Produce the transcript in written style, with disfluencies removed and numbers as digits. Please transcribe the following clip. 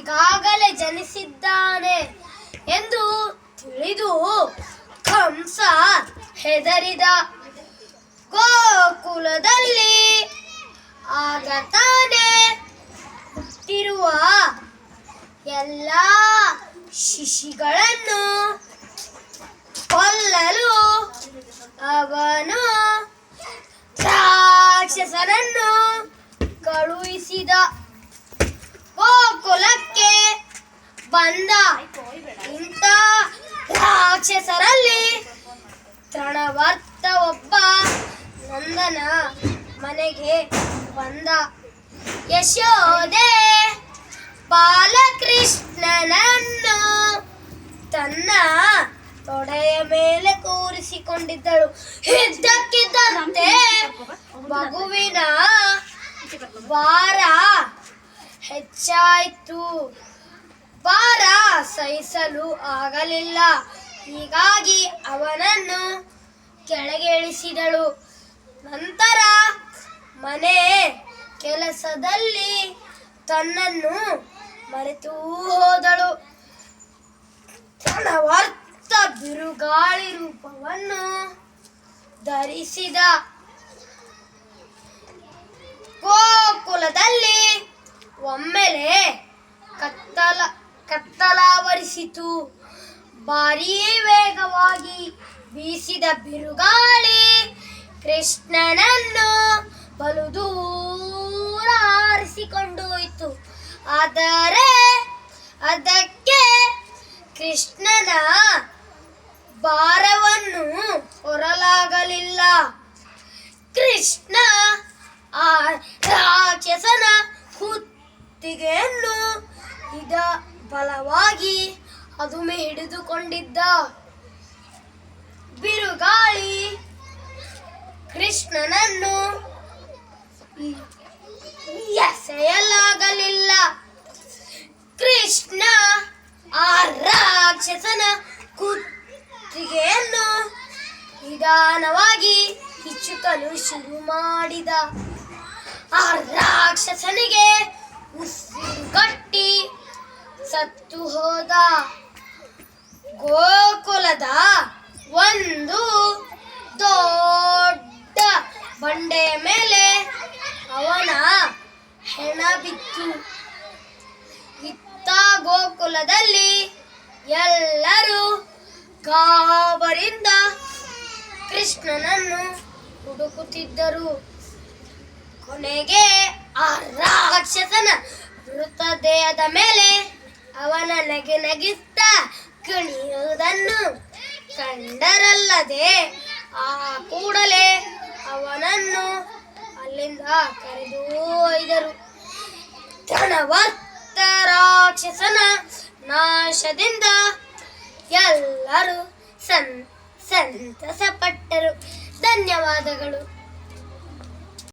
ಈಗಾಗಲೇ ಜನಿಸಿದ್ದಾನೆ ಎಂದು ತಿಳಿದು ಕಂಸ ಹೆದರಿದ. ಗೋಕುಲದಲ್ಲಿ ಆಗ ತಾನೇ ಹುಟ್ಟಿರುವ ಎಲ್ಲ ಶಿಶುಗಳನ್ನು ಕೊಲ್ಲಲು ಅವನು ರಾಕ್ಷಸರನ್ನು ಕಳುಹಿಸಿದ. ಗೋಕುಲಕ್ಕೆ ಬಂದ ಇಂಥ ರಾಕ್ಷಸರಲ್ಲಿ ತೃಣವರ್ತ ಒಬ್ಬ ನಂದನ ಮನೆಗೆ ಬಂದ. ಯಶೋದೆ ಬಾಲಕೃಷ್ಣನನ್ನು ತನ್ನ ತೊಡೆಯ ಮೇಲೆ ಕೂರಿಸಿಕೊಂಡಿದ್ದಳು. ಇದ್ದಕ್ಕಿದ್ದಂತೆ ಮಗುವಿನ ಭಾರ ಹೆಚ್ಚಾಯಿತು. ಭಾರ ಸಹಿಸಲು ಆಗಲಿಲ್ಲ. ಹೀಗಾಗಿ ಅವನನ್ನು ಕೆಳಗೆ ಇಳಿಸಿದಳು. ನಂತರ ಮನೆ ಕೆಲಸದಲ್ಲಿ ತನ್ನನ್ನು ಮರೆತು ಹೋದಳು. ತೃಣವರ್ತ ಬಿರುಗಾಳಿ ರೂಪವನ್ನು ಧರಿಸಿದ. ಗೋಕುಲದಲ್ಲಿ ಒಮ್ಮೆಲೆ ಕತ್ತಲಾವರಿಸಿತು. ಭಾರೀ ವೇಗವಾಗಿ ಬೀಸಿದ ಬಿರುಗಾಳಿ ಕೃಷ್ಣನನ್ನು ಬಲು ದೂರ ಹಾರಿಸಿಕೊಂಡು ಹೋಯಿತು. ಆದರೆ ಅದಕ್ಕೆ ಕೃಷ್ಣನ ಭಾರವನ್ನು ಹೊರಲಾಗಲಿಲ್ಲ. ಕೃಷ್ಣ ಆ ರಾಕ್ಷಸನ ಕುತ್ತಿಗೆಯನ್ನು ಬಲವಾಗಿ ಅದುಮೆ ಹಿಡಿದುಕೊಂಡಿದ್ದ. ಬಿರುಗಾಳಿ ಕೃಷ್ಣನನ್ನು ಎಸೆಯಲಾಗಲಿಲ್ಲ. ಕೃಷ್ಣ ಆ ರಾಕ್ಷಸನ ಕುತ್ತಿಗೆಯನ್ನು ನಿಧಾನವಾಗಿ ಹಿಚ್ಚುಕಲು ಶುರು ಮಾಡಿದ. ಆ ರಾಕ್ಷಸನಿಗೆ ಉಸಿರುಗಟ್ಟಿ ಸತ್ತು ಹೋದ. ಗೋಕುಲದ ಒಂದು ದೊಡ್ಡ ಬಂಡೆಯ ಮೇಲೆ ಅವನ ಹೆಣ ಬಿತ್ತು. ಇತ್ತ ಗೋಕುಲದಲ್ಲಿ ಎಲ್ಲರೂ ಗಾಬರಿಯಿಂದ ಕೃಷ್ಣನನ್ನು ಹುಡುಕುತ್ತಿದ್ದರು. ಕೊನೆಗೆ ಆ ರಾಕ್ಷಸನ ಮೃತದೇಹದ ಮೇಲೆ ಅವನ ನಗಿಸ್ತಾ ಕುಣಿಯುವುದನ್ನು ಕಂಡರಲ್ಲದೆ ಆ ಕೂಡಲೇ ಅವನನ್ನು ಅಲ್ಲಿಂದ ಕರೆದು ಒಯ್ದರು. ತೃಣವರ್ತ ರಾಕ್ಷಸನ ನಾಶದಿಂದ ಎಲ್ಲರೂ ಸಂತಸ ಪಟ್ಟರು. ಧನ್ಯವಾದಗಳು.